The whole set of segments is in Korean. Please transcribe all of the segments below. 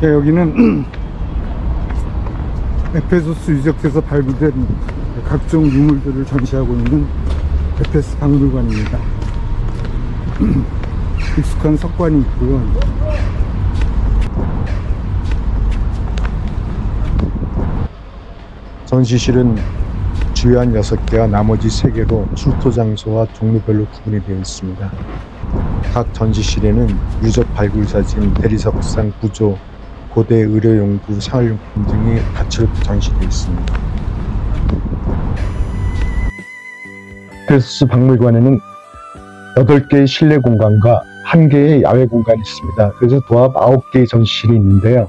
네, 여기는 에페소스 유적지에서 발굴된 각종 유물들을 전시하고 있는 에페소스 박물관입니다. 익숙한 석관이 있고요. 전시실은 주요한 6개와 나머지 3개로 출토 장소와 종류별로 구분이 되어 있습니다. 각 전시실에는 유적 발굴 사진, 대리석상 구조, 고대 의료용구, 생활용품 등이 다채롭게 전시되어 있습니다. 에페소스 박물관에는 8개의 실내 공간과 1개의 야외 공간이 있습니다. 그래서 도합 9개의 전시실이 있는데요.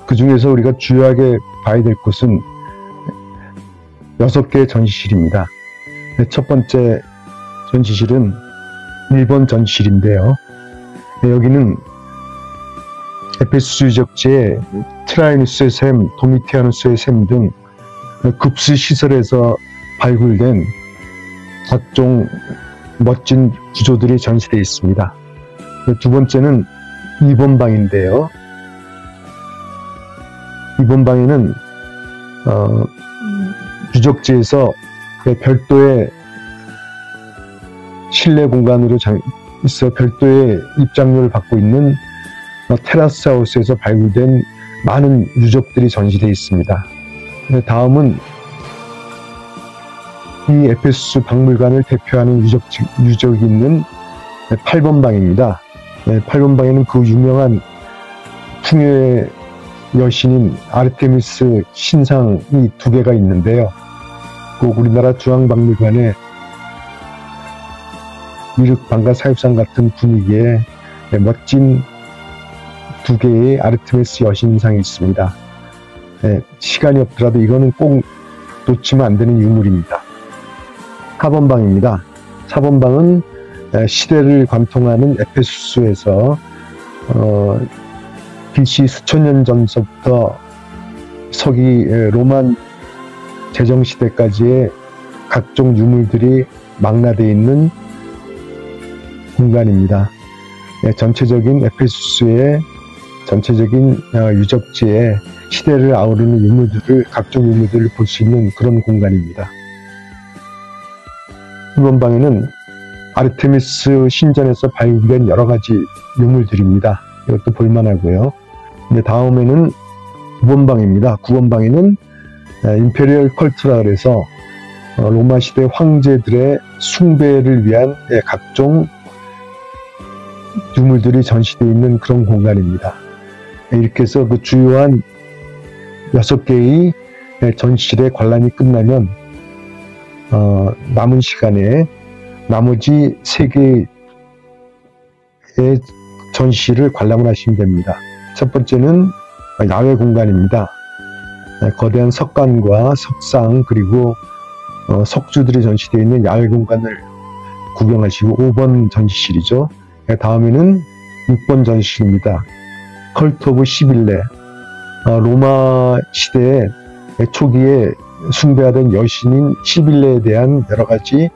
그 중에서 우리가 주요하게 봐야 될 곳은 6개의 전시실입니다. 첫 번째 전시실은 일본 전시실인데요. 여기는 에페소스 유적지의 트라이누스의 샘, 도미티아누스의 샘 등 급수 시설에서 발굴된 각종 멋진 구조들이 전시되어 있습니다. 두 번째는 2번 방인데요. 2번 방에는 유적지에서 별도의 실내 공간으로 있어 별도의 입장료를 받고 있는 테라스 하우스에서 발굴된 많은 유적들이 전시되어 있습니다. 다음은 이 에페소스 박물관을 대표하는 유적이 있는 8번 방입니다. 8번 방에는 그 유명한 풍요의 여신인 아르테미스 신상이 2개가 있는데요. 꼭 우리나라 중앙박물관의 미륵방과 사육상 같은 분위기의 멋진 2개의 아르테미스 여신상이 있습니다. 시간이 없더라도 이거는 꼭 놓치면 안 되는 유물입니다. 4번 방입니다. 4번 방은 시대를 관통하는 에페소스에서 BC 수천 년 전서부터 서기 로만 제정시대까지의 각종 유물들이 망라되어 있는 공간입니다. 전체적인 에페소스의 전체적인 유적지의 시대를 아우르는 각종 유물들을 볼 수 있는 그런 공간입니다. 이번 방에는 아르테미스 신전에서 발굴된 여러 가지 유물들입니다. 이것도 볼만하고요. 다음에는 9번 방입니다. 9번 방에는 임페리얼 컬트라 그래서 로마 시대 황제들의 숭배를 위한 각종 유물들이 전시되어 있는 그런 공간입니다. 이렇게 해서 그 주요한 6개의 전시실의 관람이 끝나면 남은 시간에 나머지 3개의 전시실을 관람을 하시면 됩니다. 첫 번째는 야외 공간입니다. 거대한 석관과 석상 그리고 석주들이 전시되어 있는 야외 공간을 구경하시고 5번 전시실이죠. 다음에는 6번 전시실입니다. 컬트 오브 시빌레, 로마 시대의 초기에 숭배하던 여신인 시빌레에 대한 여러 가지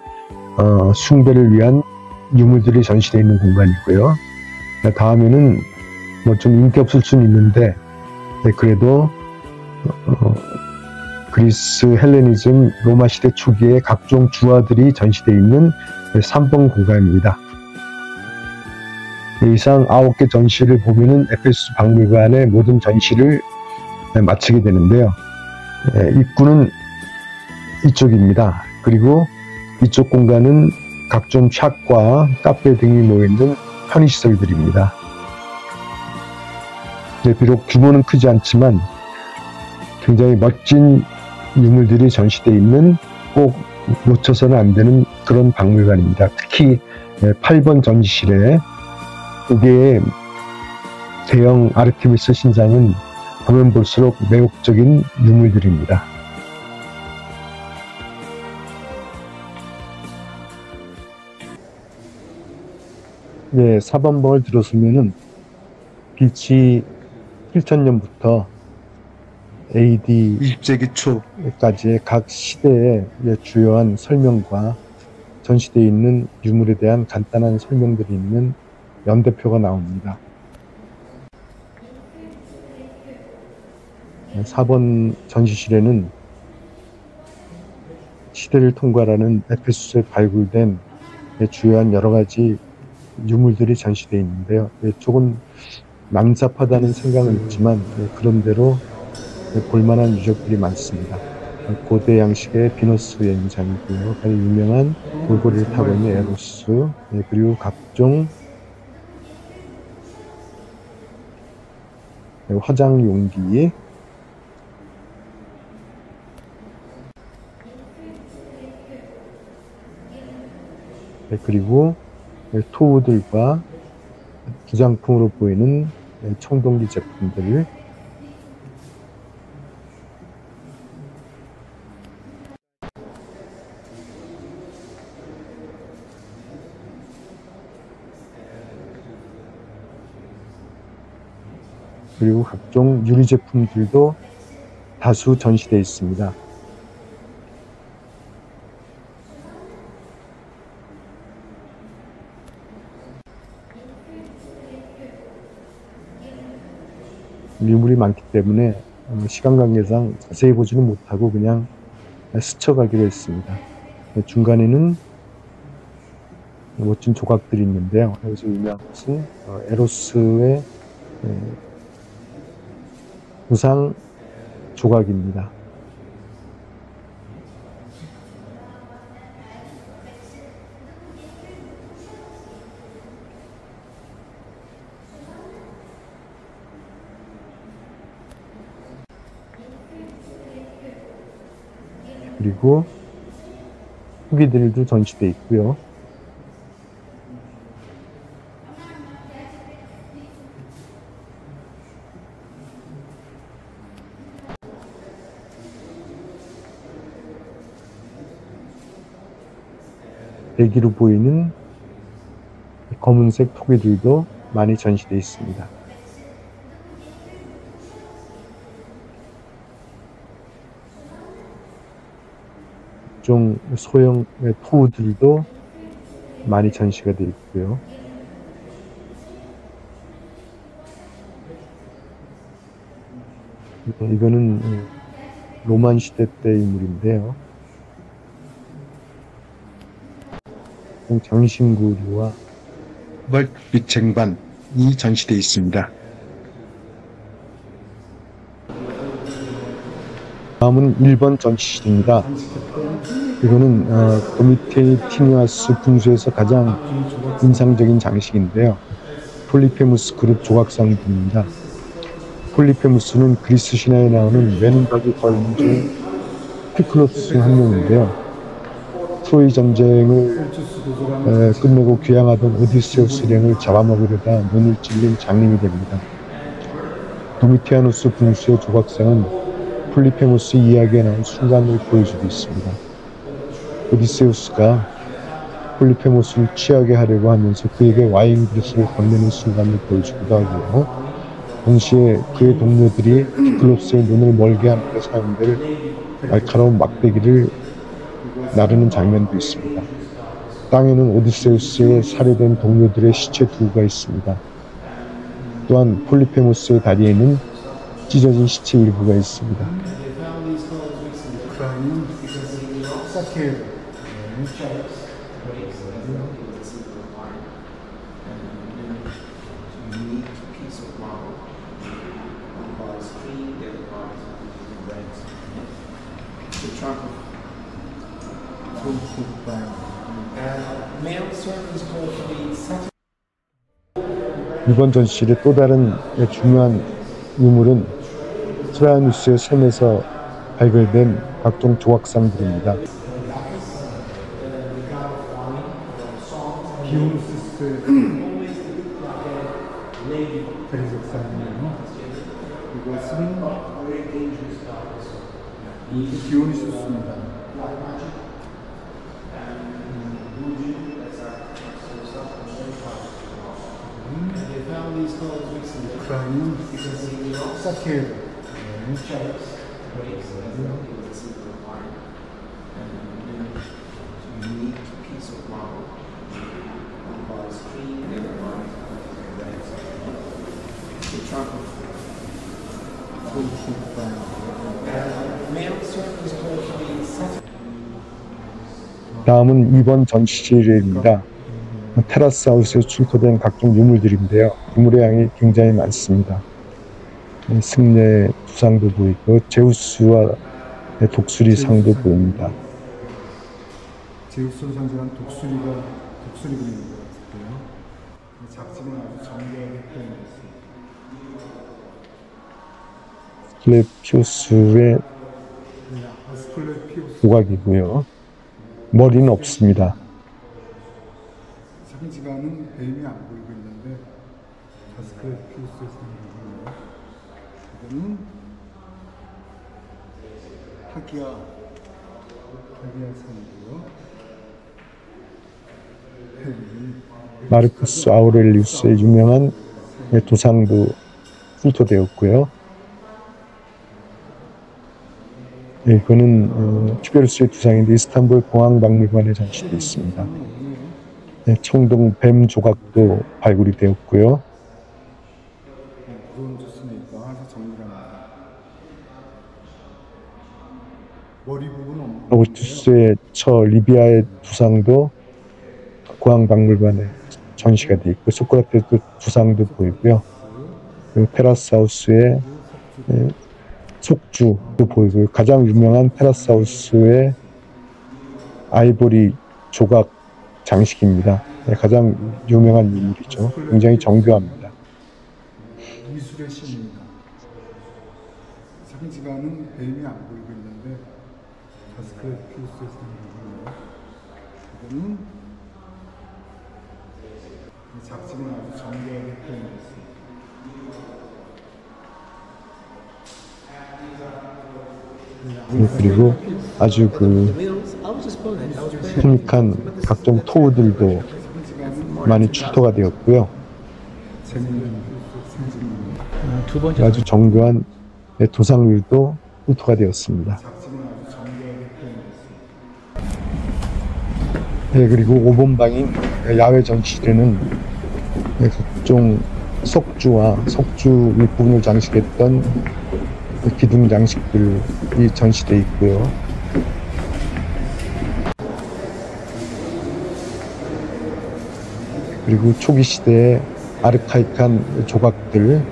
숭배를 위한 유물들이 전시되어 있는 공간이고요. 다음에는 뭐 좀 인기 없을 수는 있는데 그래도 그리스 헬레니즘 로마 시대 초기에 각종 주화들이 전시되어 있는 3번 공간입니다. 이상 9개 전시를 보면은 에페소스 박물관의 모든 전시를 마치게 되는데요. 입구는 이쪽입니다. 그리고 이쪽 공간은 각종 샵과 카페 등이 모여있는 편의시설들입니다. 비록 규모는 크지 않지만 굉장히 멋진 유물들이 전시되어 있는 꼭 놓쳐서는 안 되는 그런 박물관입니다. 특히 8번 전시실에 2개의 대형 아르테미스 신상은 보면 볼수록 매혹적인 유물들입니다. 네, 4번 방을 들어서면은 BC 7000년부터 AD 20세기 초까지의 각 시대의 주요한 설명과 전시되어 있는 유물에 대한 간단한 설명들이 있는 연대표가 나옵니다. 4번 전시실에는 시대를 통과하는 에페소스에 발굴된 주요한 여러 가지 유물들이 전시되어 있는데요. 조금 난잡하다는 생각은 있지만 그런대로 볼만한 유적들이 많습니다. 고대 양식의 비너스 여행장이고요. 가장 유명한 돌고래를 타고 있는 에로스, 그리고 각종 화장 용기, 그리고 토우들과 기장품으로 보이는 청동기 제품들, 그리고 각종 유리 제품들도 다수 전시되어 있습니다. 유물이 많기 때문에 시간 관계상 자세히 보지는 못하고 그냥 스쳐가기로 했습니다. 중간에는 멋진 조각들이 있는데요. 여기서 유명한 것은 에로스의 우상 조각입니다. 그리고 후기들도 전시되어 있고요. 대기로 보이는 검은색 토기들도 많이 전시되어 있습니다. 각종 소형 토우들도 많이 전시가 되어 있고요. 이거는 로만 시대 때 인물인데요. 장신구리와 멀빛 쟁반이 전시되어 있습니다. 다음은 1번 전시실입니다. 이거는 도미테이 티니아스 분수에서 가장 인상적인 장식인데요. 폴리페무스 그룹 조각상들입니다. 폴리페무스는 그리스 신화에 나오는 외눈박이 거인 중 피클로스 한 명인데요. 트로이 전쟁을 끝내고 귀향하던 오디세우스 일행을 잡아먹으려다 눈을 찔린 장님이 됩니다. 도미티아누스 분수의 조각상은 폴리페무스 이야기에 나온 순간을 보여주고 있습니다. 오디세우스가 폴리페무스를 취하게 하려고 하면서 그에게 와인 그릇을 건네는 순간을 보여주기도 하고요. 동시에 그의 동료들이 피클로스의 눈을 멀게 하는 데 사용될 날카로운 막대기를 나르는 장면도 있습니다. 땅에는 오디세우스의 살해된 동료들의 시체 2구가 있습니다. 또한 폴리페무스의 다리에는 찢어진 시체 일부가 있습니다. 이번 전시실의 또 다른 중요한 유물은 트라이아누스의 샘에서 발견된 각종 조각상들입니다. 디오니시스의 대리석상이에요. 이것은 디오니시스입니다. 우크라이나는 사케 다음은 2번 전시실입니다. 테라스 하우스에 출토된 각종 유물들인데요. 유물의 양이 굉장히 많습니다. 승려의 두상도 보이고 제우스와 독수리 상도 보입니다. 제우스를 상징한 독수리가 독수리 그림인 것 같은데요. 작지만 아주 정교하게 표현됐습니다. 스클레피우스의 아스클레피우스 조각이고요. 머리는 없습니다. 상징하는 뱀이 안 보이고 있는데 아스클레피우스의 상징입니다. 이거는 하기야 상이고요. 마르쿠스 아우렐리우스의 유명한 도상도 훑어되었고요. 이거는 튜베르스의 두상인데 이스탄불 공항박물관에 전시되어 있습니다. 청동 뱀 조각도 발굴이 되었고요. 오투스의 처 리비아의 두상도 공항박물관에 전시가 되어 있고 소크라테스 두상도 보이고요. 그리고 테라스 하우스의 속주도 보이고요. 가장 유명한 테라스 하우스의 아이보리 조각 장식입니다. 가장 유명한 유물이죠. 굉장히 정교합니다. 미술의 신입니다. 상징하는 뱀이 안 보이고 있는데 아스클레피우스의 상징입니다. 이거는 작지만 아주 정교하게 표현됐습니다. 그리고 아주 유니크한 각종 토우들도 많이 출토가 되었고요. 아주 정교한 도상들도 출토가 되었습니다. 그리고 5번 방인 야외 전시실에는 각종 석주와 석주 윗부분을 장식했던 기둥 장식들이 전시되어 있고요. 그리고 초기 시대의 아르카이크한 조각들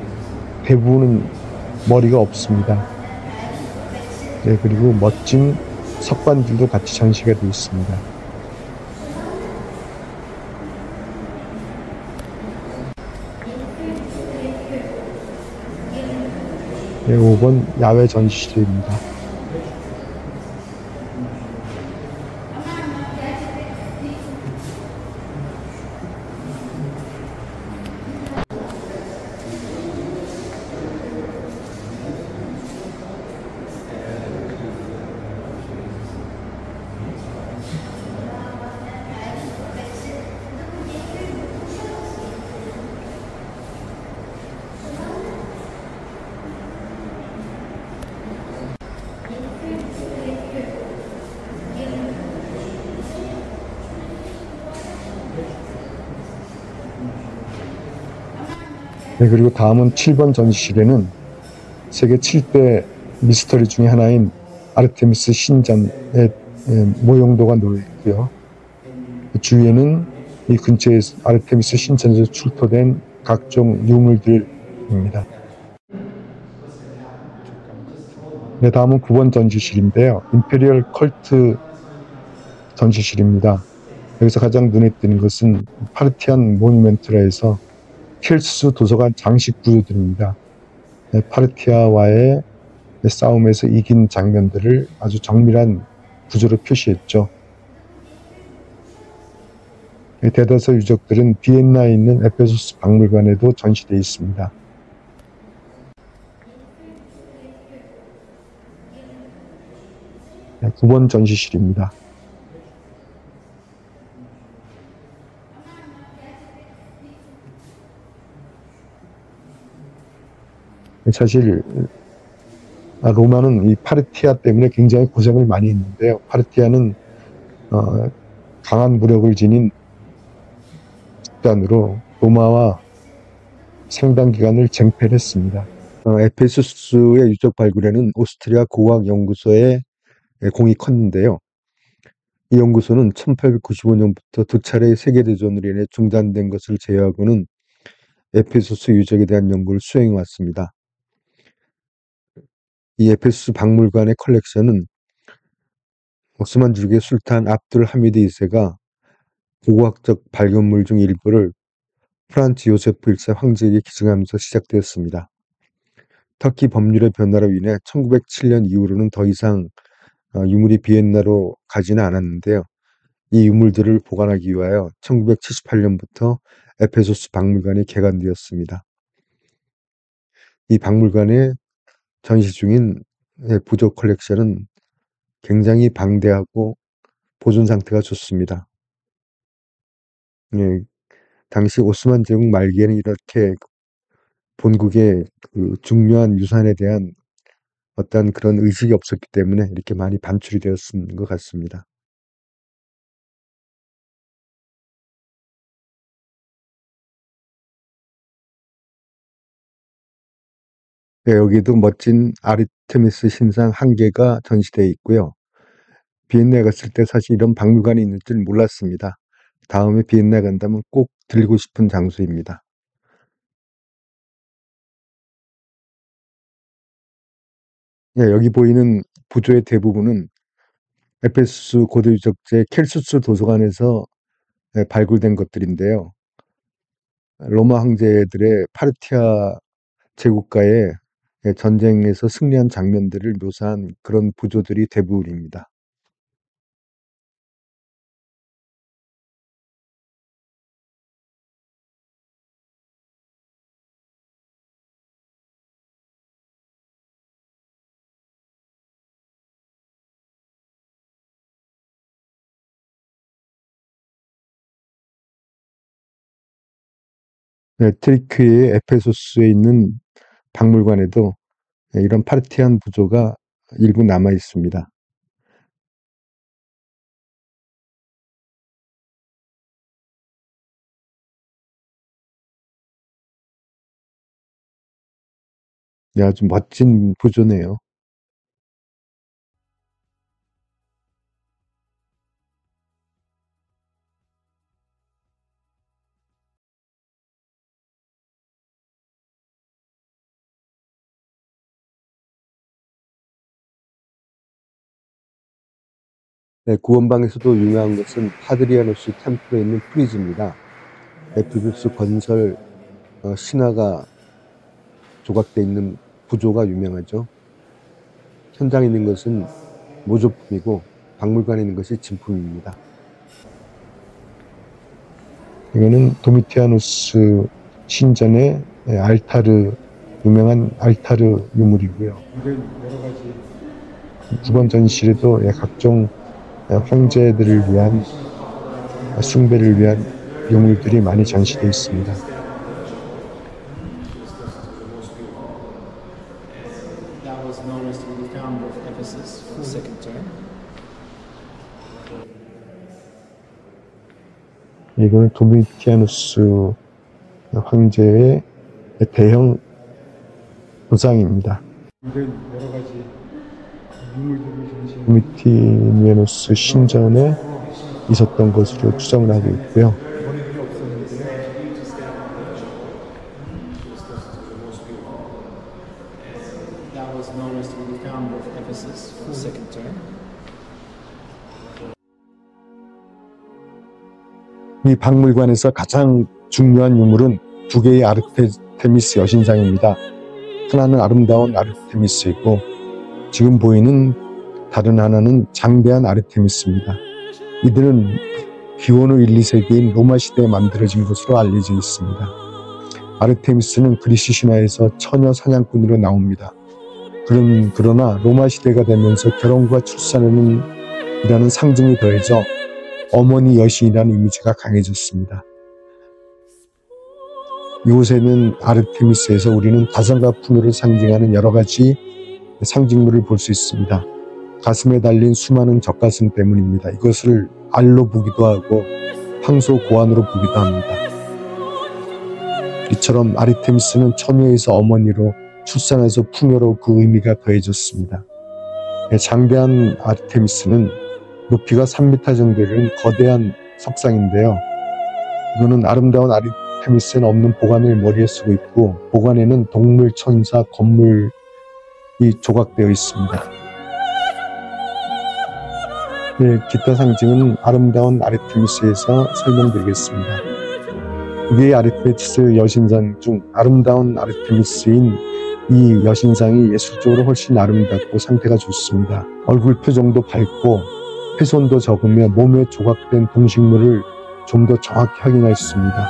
대부분은 머리가 없습니다. 그리고 멋진 석관들도 같이 전시가 되어 있습니다. 5번 야외 전시실입니다. 그리고 다음은 7번 전시실에는 세계 7대 미스터리 중에 하나인 아르테미스 신전의 모형도가 놓여 있고요. 그 주위에는 이 근처에 아르테미스 신전에서 출토된 각종 유물들입니다. 다음은 9번 전시실인데요. 임페리얼 컬트 전시실입니다. 여기서 가장 눈에 띄는 것은 파르티안 모뉴멘트라 해서 킬스 도서관 장식 구조들입니다. 파르티아와의 싸움에서 이긴 장면들을 아주 정밀한 구조로 표시했죠. 대다수 유적들은 비엔나에 있는 에페소스 박물관에도 전시되어 있습니다. 네, 9번 전시실입니다. 사실 로마는 이 파르티아 때문에 굉장히 고생을 많이 했는데요. 파르티아는 강한 무력을 지닌 집단으로 로마와 상당 기간을 쟁패를 했습니다. 에페소스의 유적 발굴에는 오스트리아 고고학연구소의 공이 컸는데요. 이 연구소는 1895년부터 두 차례 세계대전으로 인해 중단된 것을 제외하고는 에페소스 유적에 대한 연구를 수행해 왔습니다. 이 에페소스 박물관의 컬렉션은 오스만주국의 술탄 압둘 하미드 2세가 고고학적 발견물 중 일부를 프란츠 요세프 1세 황제에게 기증하면서 시작되었습니다. 터키 법률의 변화로 인해 1907년 이후로는 더 이상 유물이 비엔나로 가지는 않았는데요. 이 유물들을 보관하기 위하여 1978년부터 에페소스 박물관이 개관되었습니다. 이 박물관에 전시 중인 부족 컬렉션은 굉장히 방대하고 보존 상태가 좋습니다. 당시 오스만 제국 말기에는 이렇게 본국의 그 중요한 유산에 대한 어떤 그런 의식이 없었기 때문에 이렇게 많이 반출이 되었는 것 같습니다. 여기도 멋진 아르테미스 신상 1개가 전시되어 있고요. 비엔나에 갔을 때 사실 이런 박물관이 있는 줄 몰랐습니다. 다음에 비엔나에 간다면 꼭 들리고 싶은 장소입니다. 여기 보이는 부조의 대부분은 에페소스 고대유적재 켈수스 도서관에서 발굴된 것들인데요. 로마 황제들의 파르티아 제국가의 전쟁에서 승리한 장면들을 묘사한 그런 부조들이 대부분입니다. 트리키의 에페소스에 있는 박물관에도 이런 파르티안 부조가 일부 남아 있습니다. 아주 멋진 부조네요. 구원방에서도 유명한 것은 하드리아누스 템플에 있는 프리즈입니다. 에페소스 건설 신화가 조각되어 있는 부조가 유명하죠. 현장에 있는 것은 모조품이고 박물관에 있는 것이 진품입니다. 이거는 도미티아누스 신전의 알타르, 유명한 알타르 유물이고요. 여러 가지 9번 전시실에도 각종 황제들을 위한 숭배를 위한 유물들이 많이 전시되어 있습니다. That was known as the founder of Ephesus for the second time. 이거는 도미티아누스 황제의 대형 도상입니다. 여러 가지 유물들을 전시해 도미티아누스 신전에 있었던 것으로 추정을 하고 있고요. 머리들이 없었는데요. That was known as the founder of Ephesus for the second time. 이 박물관에서 가장 중요한 유물은 2개의 아르테미스 여신상입니다. 하나는 아름다운 아르테미스이고 지금 보이는 다른 하나는 장대한 아르테미스입니다. 이들은 기원후 1, 2세기인 로마 시대에 만들어진 것으로 알려져 있습니다. 아르테미스는 그리스 신화에서 처녀 사냥꾼으로 나옵니다. 그러나 로마 시대가 되면서 결혼과 출산에는 이라는 상징이 더해져 어머니 여신이라는 이미지가 강해졌습니다. 이곳에는 아르테미스에서 우리는 다성과 풍요를 상징하는 여러 가지 상징물을 볼 수 있습니다. 가슴에 달린 수많은 젖가슴 때문입니다. 이것을 알로 보기도 하고 황소 고환으로 보기도 합니다. 이처럼 아르테미스는 처녀에서 어머니로 출산에서 풍요로 그 의미가 더해졌습니다. 장대한 아르테미스는 높이가 3m 정도 되는 거대한 석상인데요. 이거는 아름다운 아르테미스에는 없는 보관을 머리에 쓰고 있고, 보관에는 동물, 천사, 건물이 조각되어 있습니다. 기타 상징은 아름다운 아르테미스에서 설명드리겠습니다. 위의 아르테미스 여신상 중 아름다운 아르테미스인 이 여신상이 예술적으로 훨씬 아름답고 상태가 좋습니다. 얼굴 표정도 밝고 훼손도 적으며 몸에 조각된 동식물을 좀 더 정확히 확인할 수 있습니다.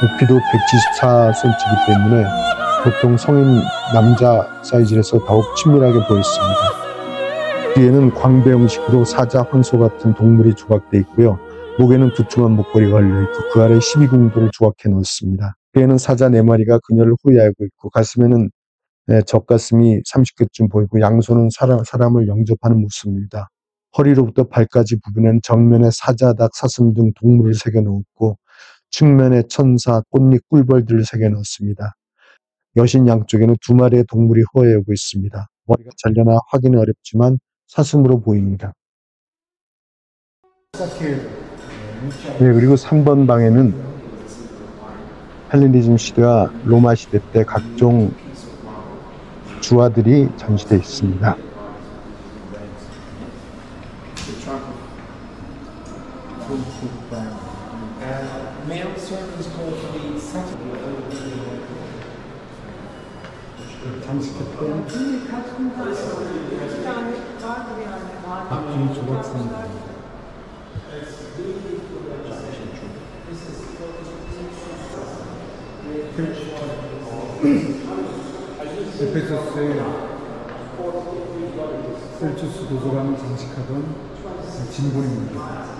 높이도 174cm이기 때문에 보통 성인 남자 사이즈에서 더욱 친밀하게 보였습니다. 뒤에는 광배 형식으로 사자, 황소 같은 동물이 조각되어 있고요. 목에는 두툼한 목걸이가 걸려있고 그 아래 12궁도를 조각해 놓았습니다. 배에는 사자 4마리가 그녀를 호위하고 있고, 가슴에는 젖가슴이 30개쯤 보이고, 양손은 사람을 영접하는 모습입니다. 허리로부터 발까지 부분에는 정면에 사자, 닭, 사슴 등 동물을 새겨 놓았고, 측면에 천사, 꽃잎, 꿀벌들을 새겨 놓았습니다. 여신 양쪽에는 2마리의 동물이 호위하고 있습니다. 머리가 잘려나 확인은 어렵지만 사슴으로 보입니다. 그리고 3번 방에는 헬레니즘 시대와 로마 시대 때 각종 주화들이 전시되어 있습니다. Male servants called to be 장식했던 박쥐 조각상입니다. 에페소스의 셀주스 도서관을 장식하던 진본입니다.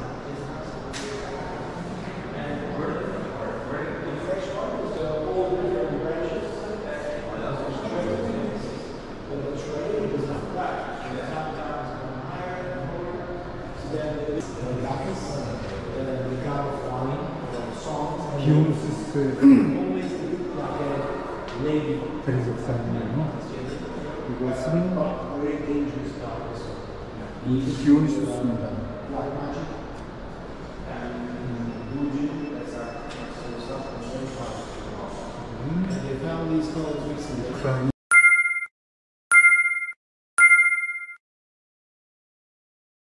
디오니시스의 대리석상이에요. 이것은 디오니시스입니다.